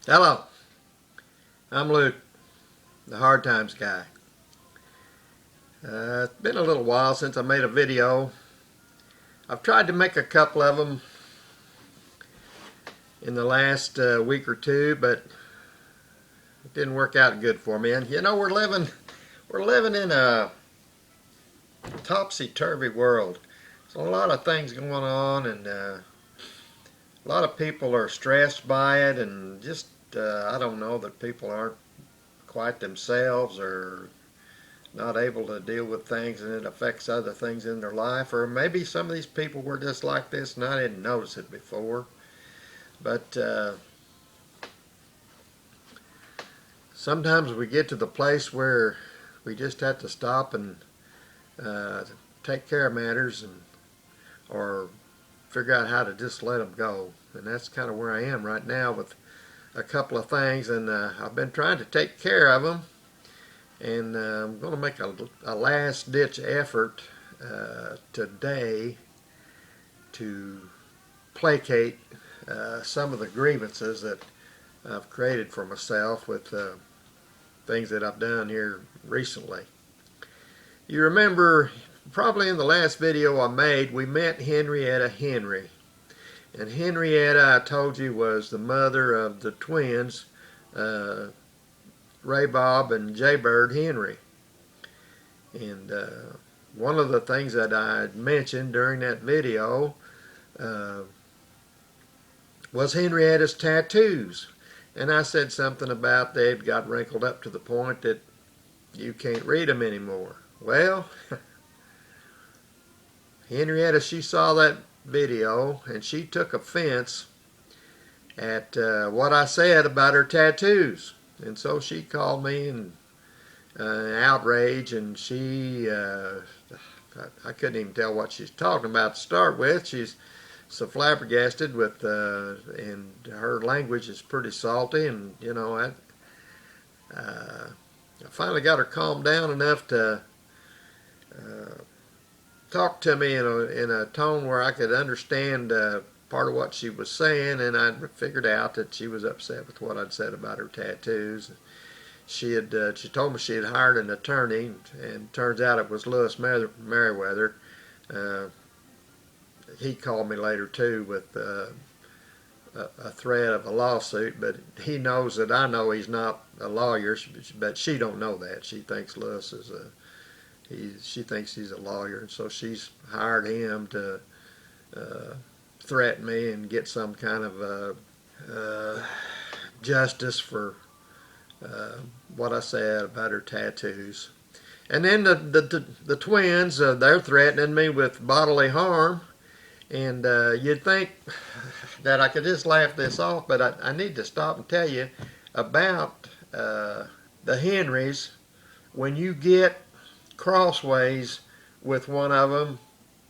Hello, I'm Luke, the Hard Times guy. It's been a little while since I made a video. I've tried to make a couple of them in the last week or two, but it didn't work out good for me. And you know, we're living in a topsy-turvy world. There's a lot of things going on, and a lot of people are stressed by it, and just I don't know, that people aren't quite themselves, or not able to deal with things, and it affects other things in their life. Or maybe some of these people were just like this and I didn't notice it before. But sometimes we get to the place where we just have to stop and take care of matters, or figure out how to just let them go. And that's kind of where I am right now with a couple of things, and I've been trying to take care of them. And I'm going to make a last-ditch effort today to placate some of the grievances that I've created for myself with things that I've done here recently. You remember, probably in the last video I made, we met Henrietta Henry. And Henrietta, I told you, was the mother of the twins, Ray Bob and Jaybird Henry. And one of the things that I had mentioned during that video was Henrietta's tattoos. And I said something about they'd got wrinkled up to the point that you can't read them anymore. Well, Henrietta, she saw that video and she took offense at what I said about her tattoos. And so she called me in outrage, and I couldn't even tell what she's talking about to start with. She's so flabbergasted with, and her language is pretty salty, and you know, I finally got her calmed down enough to talk to me in a tone where I could understand part of what she was saying, and I figured out that she was upset with what I'd said about her tattoos. She told me she had hired an attorney, and turns out it was Lewis Merriweather. He called me later too with a threat of a lawsuit, but he knows that I know he's not a lawyer, but she don't know that. She thinks Lewis is she thinks he's a lawyer, and so she's hired him to threaten me and get some kind of justice for what I said about her tattoos. And then the twins, they're threatening me with bodily harm. And you'd think that I could just laugh this off, but I need to stop and tell you about the Henrys. When you get crossways with one of them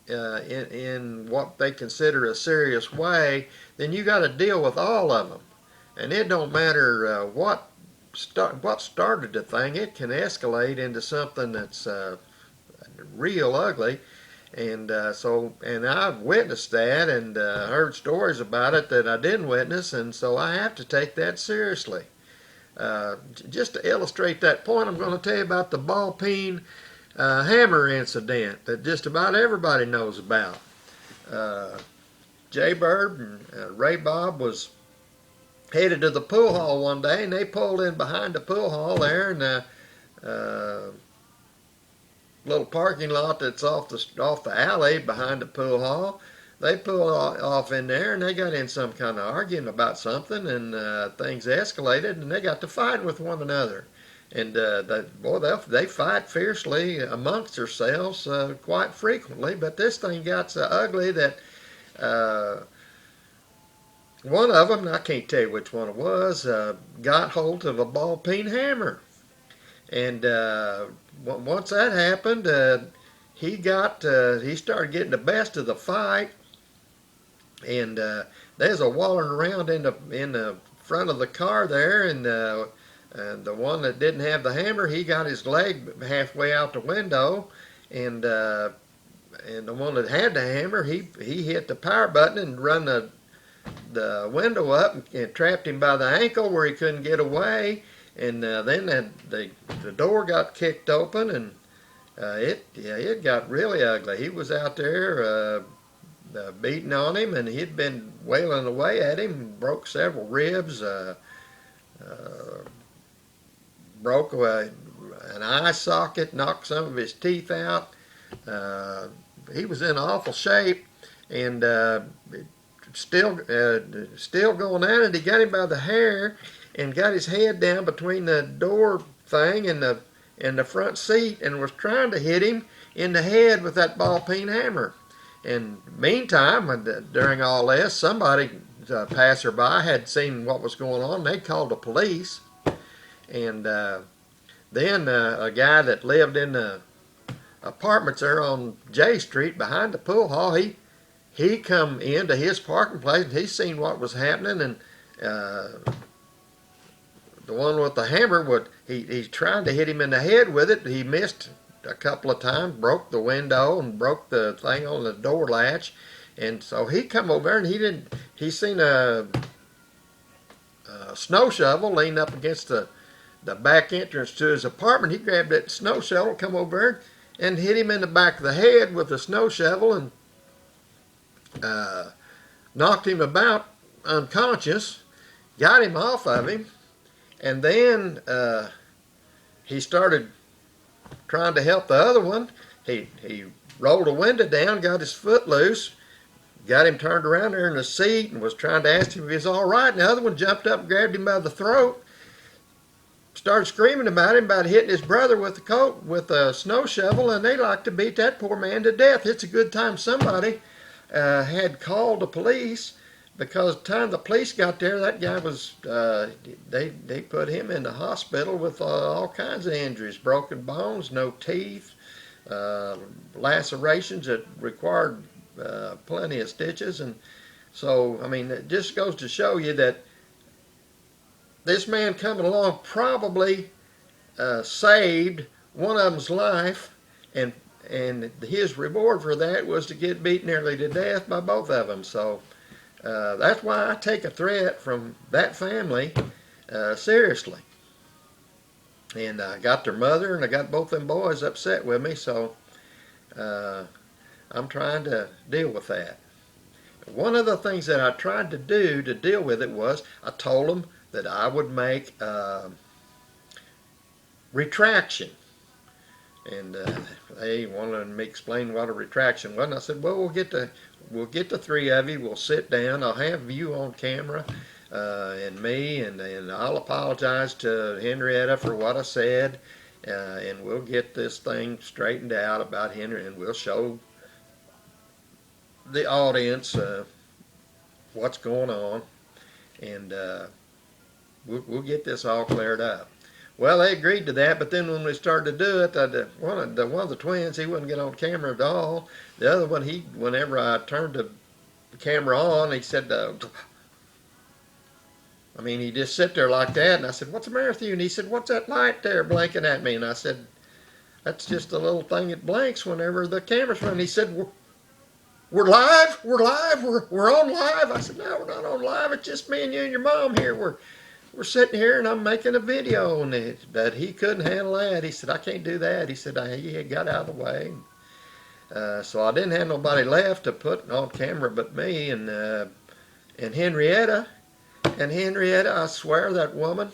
in what they consider a serious way, then you got to deal with all of them. And it don't matter what started the thing. It can escalate into something that's real ugly. And and I've witnessed that, and heard stories about it that I didn't witness, and so I have to take that seriously. Just to illustrate that point, I'm going to tell you about the ball peen hammer incident that just about everybody knows about. Jaybird and Ray Bob was headed to the pool hall one day, and they pulled in behind the pool hall there, and little parking lot that's off the alley behind the pool hall. They pulled off in there, and they got in some kind of argument about something, and things escalated, and they got to fighting with one another. And they fight fiercely amongst themselves quite frequently. But this thing got so ugly that one of them, I can't tell you which one it was, got hold of a ball peen hammer. And once that happened, he started getting the best of the fight, and there's a wallering around in the front of the car there, and the one that didn't have the hammer, he got his leg halfway out the window, and the one that had the hammer, he hit the power button and run the the window up and trapped him by the ankle where he couldn't get away. And then the door got kicked open, and it got really ugly. He was out there beating on him, and he'd been wailing away at him, broke several ribs, uh, broke an eye socket, knocked some of his teeth out. He was in awful shape, and still going at it. He got him by the hair and got his head down between the door thing and the front seat, and was trying to hit him in the head with that ball peen hammer. And meantime, during all this, somebody, a passerby, had seen what was going on. They called the police, and then a guy that lived in the apartments there on J Street behind the pool hall, he come into his parking place, and he seen what was happening. And the one with the hammer, he tried to hit him in the head with it. He missed a couple of times, broke the window and broke the thing on the door latch. And so he come over there, and he seen a snow shovel leaning up against the back entrance to his apartment. He grabbed that snow shovel, come over there, and hit him in the back of the head with the snow shovel, and knocked him about unconscious, got him off of him. And then he started trying to help the other one. He rolled a window down, got his foot loose, got him turned around there in the seat, and was trying to ask him if he was all right. And the other one jumped up and grabbed him by the throat, started screaming about him, about hitting his brother with a snow shovel, and they like to beat that poor man to death. It's a good time somebody had called the police, because the time the police got there, that guy was, they put him in the hospital with all kinds of injuries, broken bones, no teeth, lacerations that required plenty of stitches. And so, I mean, it just goes to show you that this man coming along probably saved one of them's life, and his reward for that was to get beat nearly to death by both of them. So that's why I take a threat from that family seriously. And I got their mother, and I got both them boys upset with me, so I'm trying to deal with that. One of the things that I tried to do to deal with it was I told them that I would make retraction. And they wanted me to explain what a retraction was. And I said, well, we'll get the three of you. We'll sit down. I'll have you on camera, and me, and I'll apologize to Henrietta for what I said, and we'll get this thing straightened out about Henry, and we'll show the audience what's going on, and we'll get this all cleared up. Well, they agreed to that, but then when we started to do it, one of the twins, he wouldn't get on camera at all. The other one, whenever I turned the camera on, he said, he just sit there like that, and I said, what's the matter with you? And he said, what's that light there blinking at me? And I said, that's just a little thing that blinks whenever the camera's running. He said, we're live, we're on live. I said, no, we're not on live, it's just me and you and your mom here. We're sitting here, and I'm making a video, and but he couldn't handle that. He said, I can't do that. He said, he had got out of the way. So I didn't have nobody left to put on camera but me and Henrietta. And Henrietta, I swear, that woman,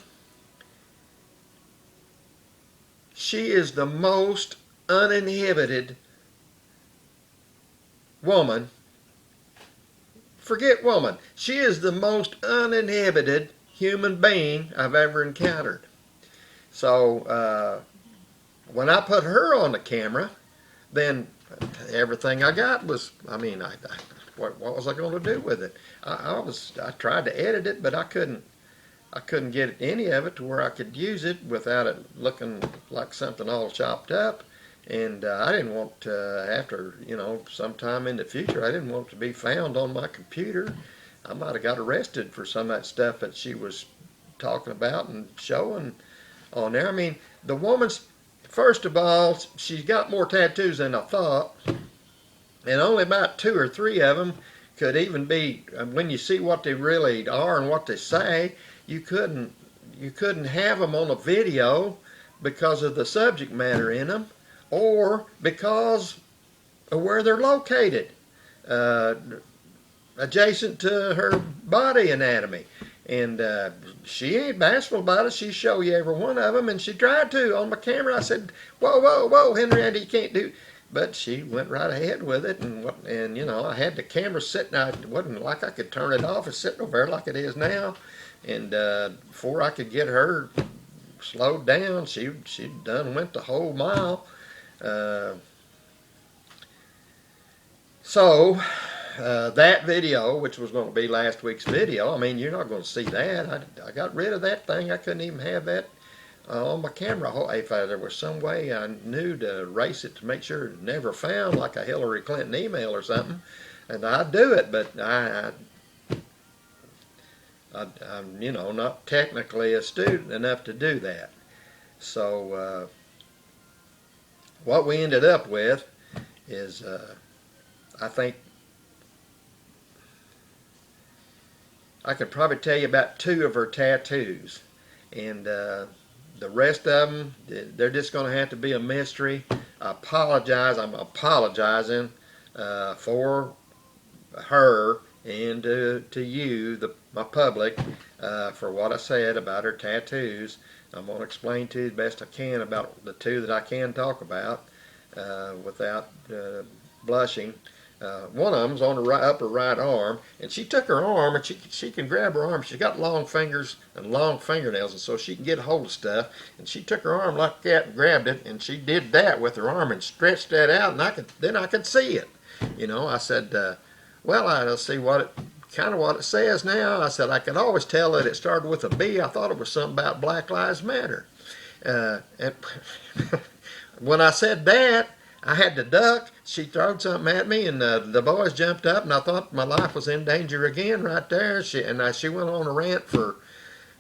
she is the most uninhibited woman. Forget woman. She is the most uninhibited human being I've ever encountered. So when I put her on the camera, then everything I got was, what was I going to do with it? I tried to edit it, but I couldn't get any of it to where I could use it without it looking like something all chopped up. And I didn't want after, sometime in the future, I didn't want it to be found on my computer. I might have got arrested for some of that stuff that she was talking about and showing on there. The woman's, first of all, she's got more tattoos than I thought, and only about 2 or 3 of them could even be, when you see what they really are and what they say, you couldn't have them on a video because of the subject matter in them, or because of where they're located, uh, adjacent to her body anatomy. And she ain't bashful about it. She show you every one of them, and she tried to on my camera. I said, "Whoa, whoa, whoa, Henrietta, you can't do." But she went right ahead with it, and you know, I had the camera sitting. It wasn't like I could turn it off. It's sitting over there like it is now. And before I could get her slowed down, she done went the whole mile. Uh, so that video, which was going to be last week's video, I mean, you're not going to see that. I got rid of that thing. I couldn't even have that on my camera. If there was some way I knew to erase it to make sure it never found, like a Hillary Clinton email or something, and I'd do it, but I'm, you know, not technically astute enough to do that. So what we ended up with is, I think I could probably tell you about 2 of her tattoos, and the rest of them, they're just going to have to be a mystery. I apologize. I'm apologizing for her and to you, my public, for what I said about her tattoos. I'm going to explain to you the best I can about the 2 that I can talk about without blushing. One of them's on the upper right arm, and she took her arm, and she can grab her arm. She's got long fingers and long fingernails, and so she can get a hold of stuff. And she took her arm like that and grabbed it, and she did that with her arm and stretched that out, and then I could see it. You know, I said, well, I'll see kind of what it says now. I said I could always tell that it started with a B. I thought it was something about Black Lives Matter. And when I said that, I had to duck. She threw something at me, and the boys jumped up, and I thought my life was in danger again right there. She went on a rant for,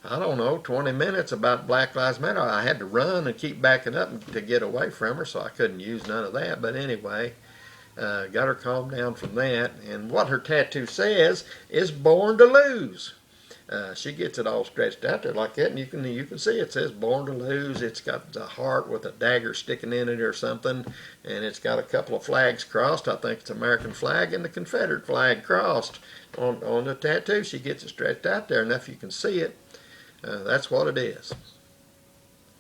I don't know, 20 minutes about Black Lives Matter. I had to run and keep backing up to get away from her, so I couldn't use none of that. But anyway, got her calmed down from that. And what her tattoo says is "Born to Lose." She gets it all stretched out there like that, and you can see it says "Born to Lose." It's got a heart with a dagger sticking in it or something, and it's got a couple of flags crossed. I think it's the American flag and the Confederate flag crossed on the tattoo. She gets it stretched out there enough you can see it. That's what it is.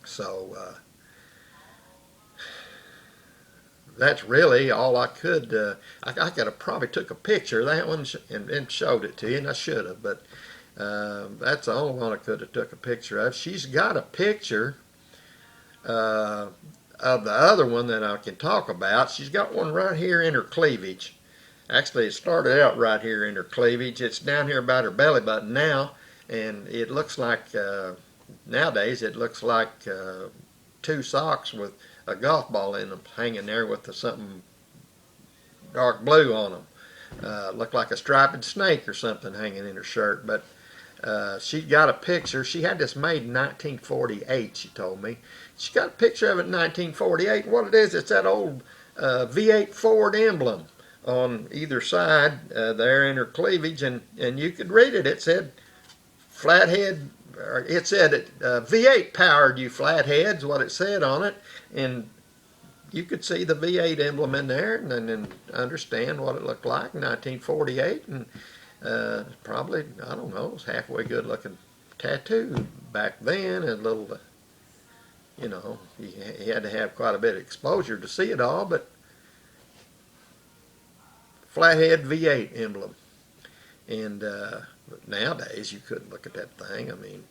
So that's really all I could. I could have probably took a picture of that one and showed it to you, and I should have, but. That's the only one I could have took a picture of. She's got a picture of the other one that I can talk about. She's got one right here in her cleavage. Actually, it started out right here in her cleavage. It's down here about her belly button now, and it looks like, nowadays, it looks like 2 socks with a golf ball in them hanging there with something dark blue on them. Looked like a striped snake or something hanging in her shirt, but she got a picture. She had this made in 1948, she told me. She got a picture of it in 1948. What it is, it's that old V8 Ford emblem on either side there in her cleavage, and you could read it. It said, "Flathead," or it said, "V8 powered, you flatheads," what it said on it. And you could see the V8 emblem in there and understand what it looked like in 1948. And probably, I don't know, it was halfway good looking tattoo back then. A little, you know, he had to have quite a bit of exposure to see it all, but flathead V8 emblem. And nowadays you couldn't look at that thing. I mean,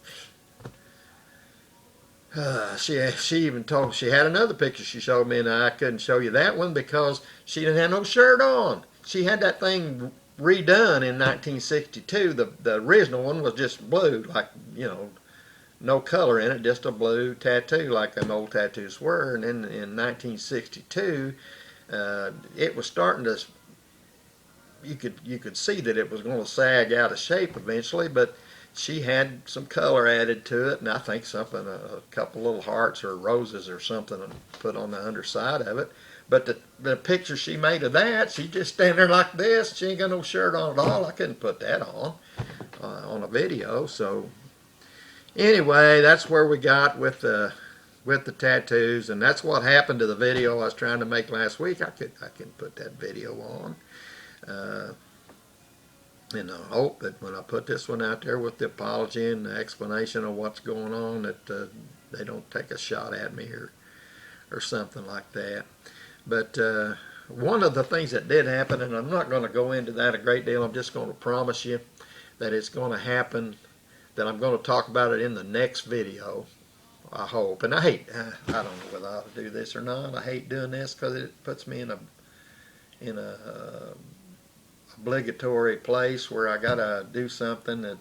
she even told, she had another picture she showed me, and I couldn't show you that one because she didn't have no shirt on. She had that thing redone in 1962. The original one was just blue, like, you know, no color in it, just a blue tattoo like them old tattoos were. And then in 1962, it was starting to, you could see that it was going to sag out of shape eventually, but she had some color added to it, and I think something, a couple little hearts or roses or something put on the underside of it. But the picture she made of that, she just standing there like this. She ain't got no shirt on at all. I couldn't put that on a video. So anyway, that's where we got with the tattoos, and that's what happened to the video I was trying to make last week. I couldn't put that video on. And I hope that when I put this one out there with the apology and the explanation of what's going on, that they don't take a shot at me or something like that. But one of the things that did happen, and I'm not going to go into that a great deal, I'm just going to promise you that it's going to happen, that I'm going to talk about it in the next video, I hope. And I don't know whether I ought to do this or not. I hate doing this because it puts me in a obligatory place where I got to do something that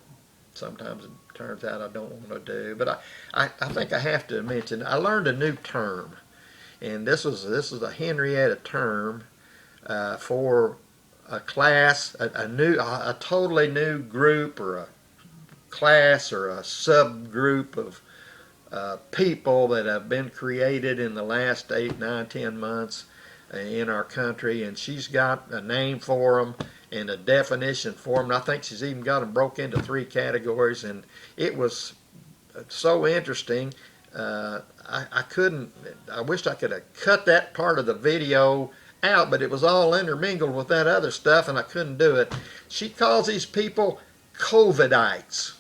sometimes it turns out I don't want to do. But I think I have to mention, I learned a new term. And this is a Henrietta term for a class, a totally new group or a class or a subgroup of people that have been created in the last 8, 9, 10 months in our country. And she's got a name for them and a definition for them. And I think she's even got them broke into 3 categories. And it was so interesting. I wished I could have cut that part of the video out, but it was all intermingled with that other stuff and I couldn't do it. She calls these people COVIDites.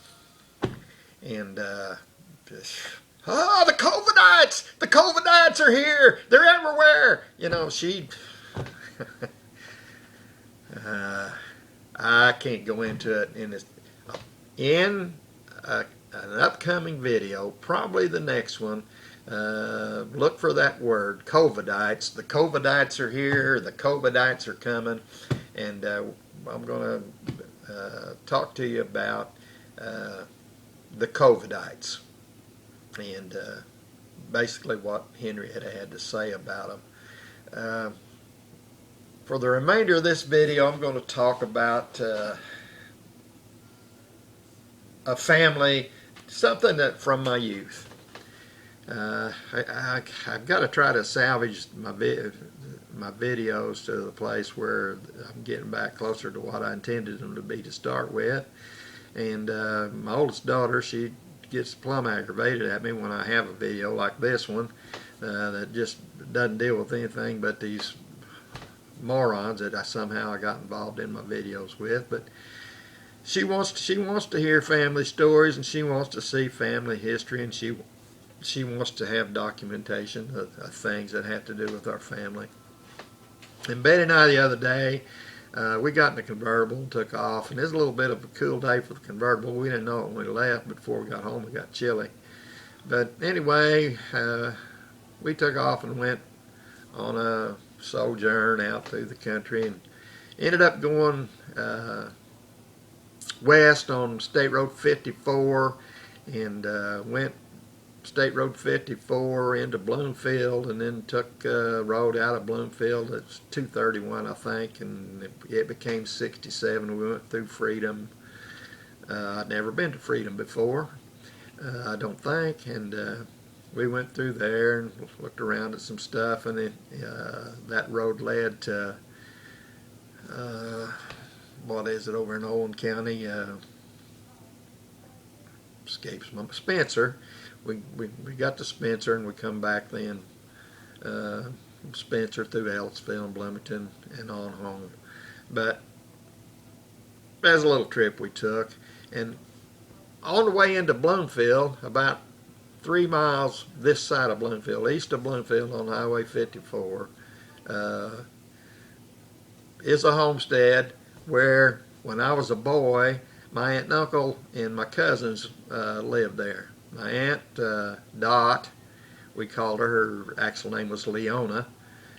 And, the COVIDites! The COVIDites are here! They're everywhere! You know, she... I can't go into it in this. In an upcoming video, probably the next one, look for that word, COVIDites. The COVIDites are here, the COVIDites are coming, and I'm going to talk to you about the COVIDites and basically what Henrietta had to say about them. For the remainder of this video, I'm going to talk about a family, something that from my youth. I've got to try to salvage my videos to the place where I'm getting back closer to what I intended them to be to start with. And my oldest daughter, she gets plumb aggravated at me when I have a video like this one that just doesn't deal with anything but these morons that I somehow got involved in my videos with. But she wants to hear family stories, and she wants to see family history, and she wants to have documentation of things that have to do with our family. And Betty and I the other day, we got in the convertible and took off, and it was a little bit of a cool day for the convertible. We didn't know it when we left, but before we got home it got chilly. But anyway, we took off and went on a sojourn out through the country and ended up going west on State Road 54 and went State Road 54 into Bloomfield, and then took a road out of Bloomfield. It's 231, I think, and it became 67. We went through Freedom. I'd never been to Freedom before, I don't think, and we went through there and looked around at some stuff, and then that road led to what is it over in Owen County? Escapes my Spencer. We got to Spencer, and we come back then from Spencer through Ellisville and Bloomington and on home. But that was a little trip we took, and on the way into Bloomfield, about 3 miles this side of Bloomfield, east of Bloomfield on Highway 54, is a homestead where, when I was a boy, my aunt and uncle and my cousins lived there. My aunt Dot, we called her actual name was Leona,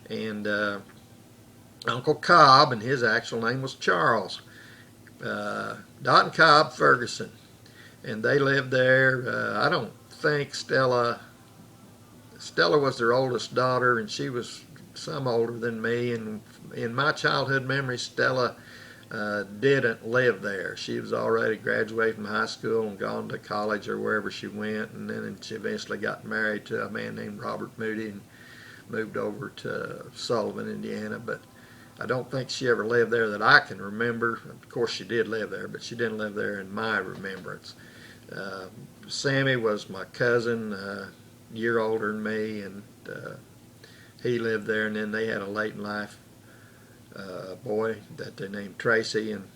and Uncle Cobb, and his actual name was Charles. Dot and Cobb Ferguson, and they lived there. I don't think Stella was their oldest daughter, and she was some older than me, and in my childhood memory, Stella didn't live there. She was already graduated from high school and gone to college or wherever she went, and then she eventually got married to a man named Robert Moody and moved over to Sullivan, Indiana, but I don't think she ever lived there that I can remember. Of course, she did live there, but she didn't live there in my remembrance. Uh, Sammy was my cousin, a year older than me, and he lived there. And then they had a late in life boy that they named Tracy, and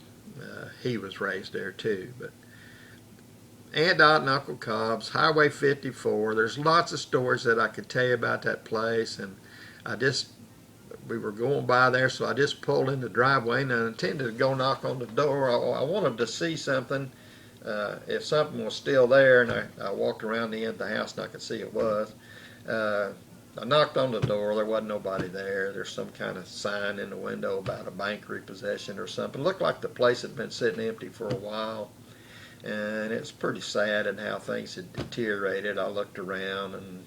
he was raised there too. But Aunt Dot and Uncle Cobb's, Highway 54. There's lots of stories that I could tell you about that place, and we were going by there, so I just pulled in the driveway, and I intended to go knock on the door. I wanted to see something, if something was still there, and I walked around the end of the house, and I could see it was. I knocked on the door. There wasn't nobody there. There's some kind of sign in the window about a bank repossession or something. It looked like the place had been sitting empty for a while, and it was pretty sad in how things had deteriorated. I looked around and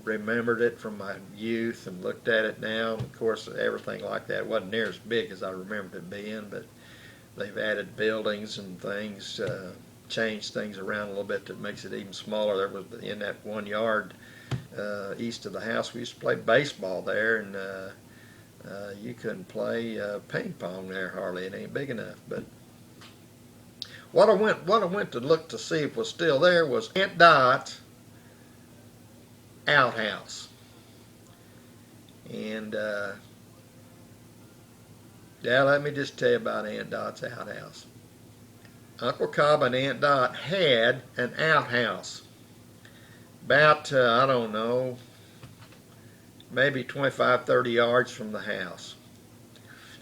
remembered it from my youth and looked at it now. And of course, everything like that wasn't near as big as I remembered it being, but they've added buildings and things, changed things around a little bit that makes it even smaller. There was, in that 1 yard east of the house, we used to play baseball there, and you couldn't play ping pong there hardly. It ain't big enough. But what I went to look to see if was still there was Aunt Dot's outhouse. And yeah, let me just tell you about Aunt Dot's outhouse. Uncle Cobb and Aunt Dot had an outhouse about, I don't know, maybe 25, 30 yards from the house.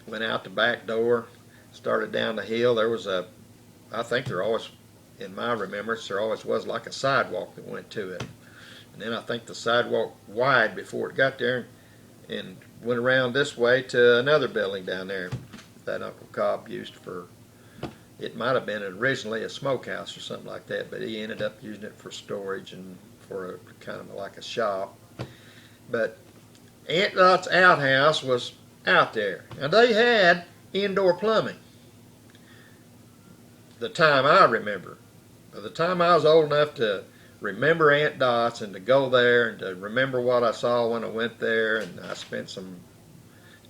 Went out the back door, started down the hill. There was I think there always, in my remembrance, there always was like a sidewalk that went to it. And then I think the sidewalk wide before it got there and went around this way to another building down there that Uncle Cobb used for, it might have been originally a smokehouse or something like that, but he ended up using it for storage and for a kind of like a shop. But Aunt Dot's outhouse was out there, and they had indoor plumbing. The time I remember, by the time I was old enough to remember Aunt Dot's and to go there and to remember what I saw when I went there, and I spent a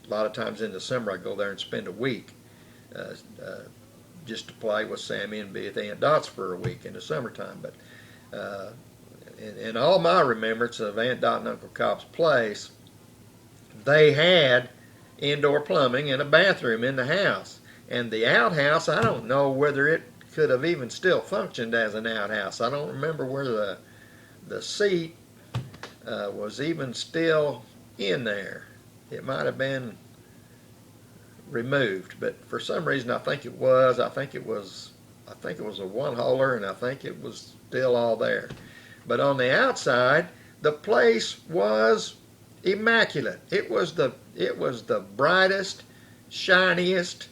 lot of times in the summer I'd go there and spend a week just to play with Sammy and be at Aunt Dot's for a week in the summertime. But in all my remembrance of Aunt Dot and Uncle Cobb's place, they had indoor plumbing and a bathroom in the house. And the outhouse, I don't know whether it could have even still functioned as an outhouse. I don't remember where the seat was even still in there. It might have been removed, but for some reason I think it was. I think it was a one-holer, and I think it was still all there. But on the outside, the place was immaculate. It was the brightest, shiniest,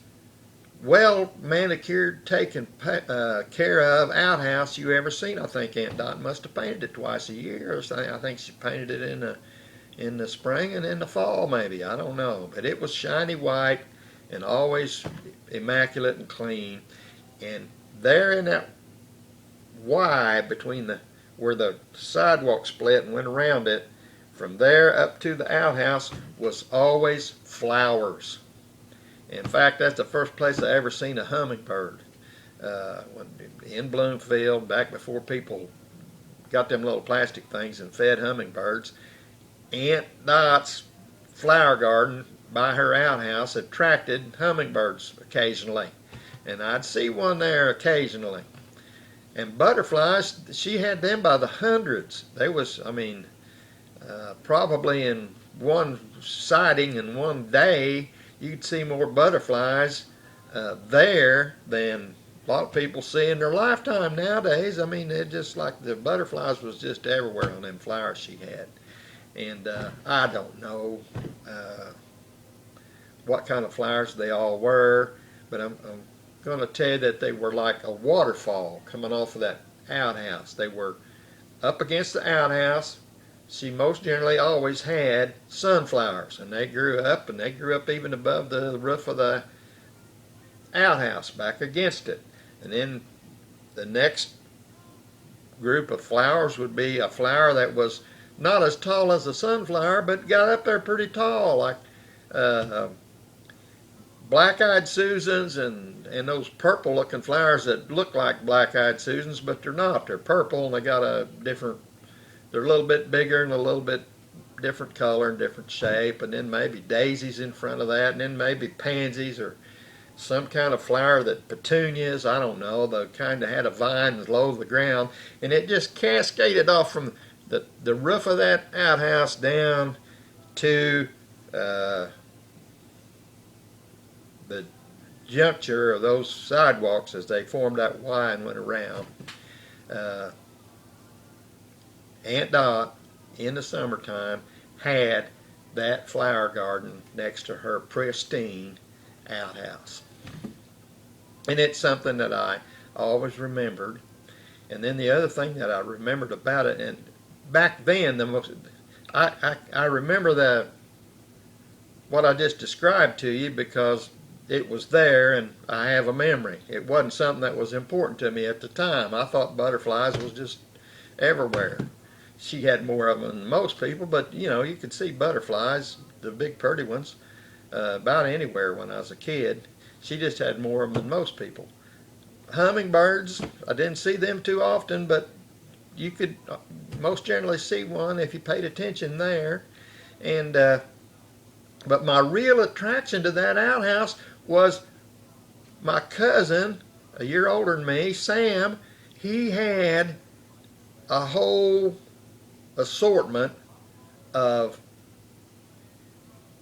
well manicured, taken care of outhouse you ever seen. I think Aunt Dot must have painted it twice a year or something. I think she painted it in the spring and in the fall, maybe. I don't know, but it was shiny white and always immaculate and clean. And there in that Y between where the sidewalk split and went around it, from there up to the outhouse was always flowers. In fact, that's the first place I ever seen a hummingbird. In Bloomfield, back before people got them little plastic things and fed hummingbirds, Aunt Dot's flower garden by her outhouse attracted hummingbirds occasionally. And I'd see one there occasionally. And butterflies, she had them by the hundreds. They was, probably in one sighting in one day, you'd see more butterflies there than a lot of people see in their lifetime nowadays. They're just like the butterflies was just everywhere on them flowers she had. And I don't know what kind of flowers they all were, but I'm going to tell you that they were like a waterfall coming off of that outhouse. They were up against the outhouse. She most generally always had sunflowers, and they grew up even above the roof of the outhouse, back against it. And then the next group of flowers would be a flower that was not as tall as a sunflower, but got up there pretty tall, like uh, black-eyed Susans and those purple-looking flowers that look like black-eyed Susans, but they're not. They're purple and they got a different. They're a little bit bigger and a little bit different color and different shape, and then maybe daisies in front of that, and then maybe pansies or some kind of flower that petunias, I don't know, the kind that had a vine low to the ground, and it just cascaded off from the roof of that outhouse down to uh, the juncture of those sidewalks as they formed that Y and went around. Uh, Aunt Dot, in the summertime, had that flower garden next to her pristine outhouse. And it's something that I always remembered. And then the other thing that I remembered about it, and back then, I remember what I just described to you because it was there and I have a memory. It wasn't something that was important to me at the time. I thought butterflies was just everywhere. She had more of them than most people, but you could see butterflies, the big pretty ones, about anywhere when I was a kid. She just had more of them than most people. Hummingbirds, I didn't see them too often, but you could most generally see one if you paid attention there. And but my real attraction to that outhouse was my cousin, a year older than me, Sam. He had a whole assortment of,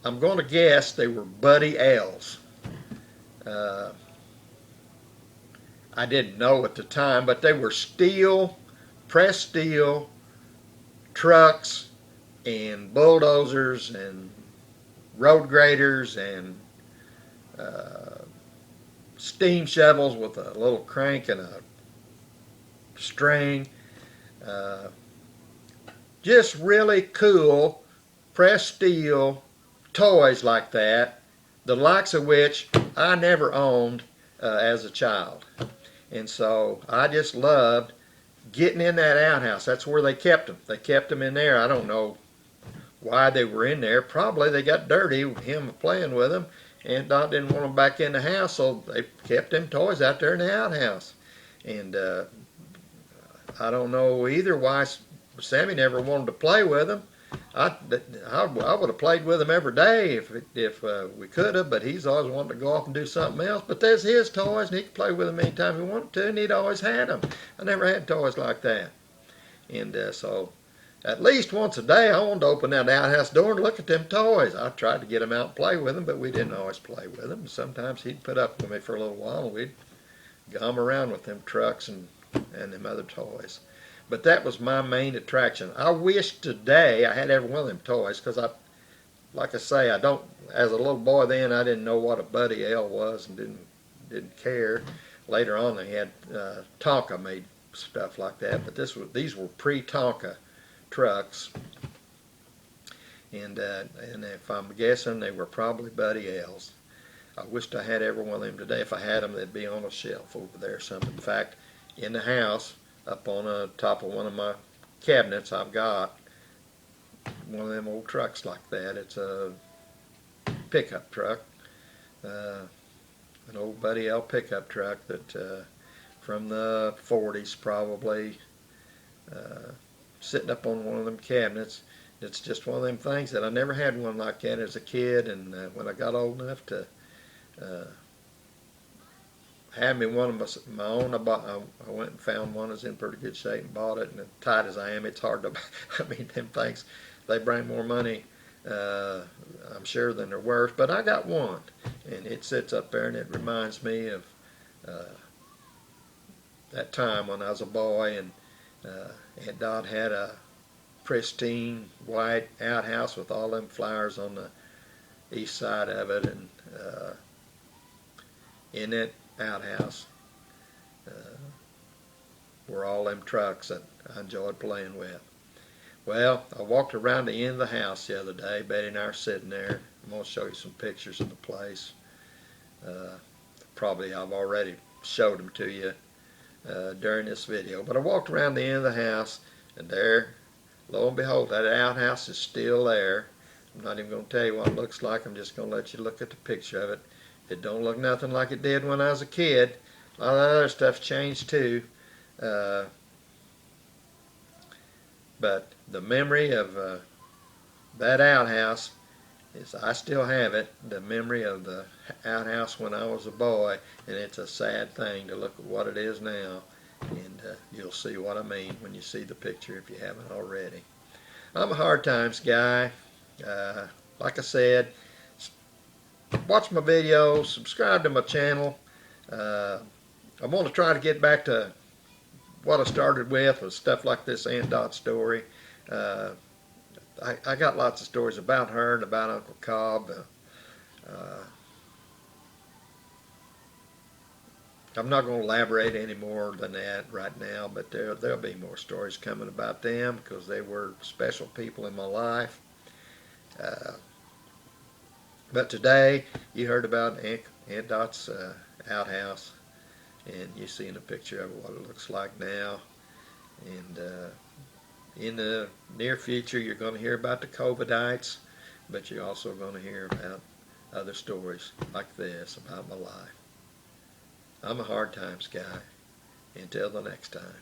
I'm going to guess they were Buddy L's. I didn't know at the time, but they were pressed steel trucks and bulldozers and road graders and steam shovels with a little crank and a string. Just really cool pressed steel toys like that, the likes of which I never owned as a child. And so I just loved getting in that outhouse. That's where they kept them. They kept them in there. I don't know why they were in there. Probably they got dirty, him playing with them. Aunt Dot didn't want them back in the house, so they kept them toys out there in the outhouse. And I don't know either why Sammy never wanted to play with them. I would have played with him every day if we could have, but he's always wanted to go off and do something else. But there's his toys, and he could play with them anytime he wanted to, and he'd always had them. I never had toys like that. And so at least once a day, I wanted to open that outhouse door and look at them toys. I tried to get him out and play with them, but we didn't always play with them. Sometimes he'd put up with me for a little while, and we'd gum around with them trucks and them other toys. But that was my main attraction. I wish today I had every one of them toys because like I say, I don't. As a little boy then, I didn't know what a Buddy L was and didn't care. Later on, they had Tonka made stuff like that, but these were pre-Tonka trucks, and if I'm guessing, they were probably Buddy L's. I wished I had every one of them today. If I had them, they'd be on a shelf over there or something. In fact, in the house, up on the top of one of my cabinets, I've got one of them old trucks like that. It's a pickup truck, an old Buddy L pickup truck that from the 40s probably, sitting up on one of them cabinets. It's just one of them things that I never had one like that as a kid, and when I got old enough to have me one of my own, I went and found one that was in pretty good shape and bought it, and tight as I am, it's hard to, I mean, them things, they bring more money, I'm sure, than they're worth, but I got one, and it sits up there, and it reminds me of that time when I was a boy, and Aunt Dot had a pristine white outhouse with all them flowers on the east side of it, and in that outhouse were all them trucks that I enjoyed playing with. Well, I walked around the end of the house the other day. Betty and I are sitting there. I'm going to show you some pictures of the place. Probably I've already showed them to you during this video. But I walked around the end of the house, and there, lo and behold, that outhouse is still there. I'm not even going to tell you what it looks like. I'm just going to let you look at the picture of it. It don't look nothing like it did when I was a kid. A lot of that other stuff's changed too. But the memory of that outhouse is, I still have it, the memory of the outhouse when I was a boy, and it's a sad thing to look at what it is now, and you'll see what I mean when you see the picture if you haven't already. I'm a hard times guy. Like I said, watch my videos, subscribe to my channel. I'm going to try to get back to what I started with stuff like this Aunt Dot story. I got lots of stories about her and about Uncle Cobb. I'm not going to elaborate any more than that right now, but there'll be more stories coming about them because they were special people in my life. But today you heard about Aunt Dot's outhouse, and you've seen a picture of what it looks like now. And in the near future, you're going to hear about the COVIDites, but you're also going to hear about other stories like this about my life. I'm a hard times guy. Until the next time.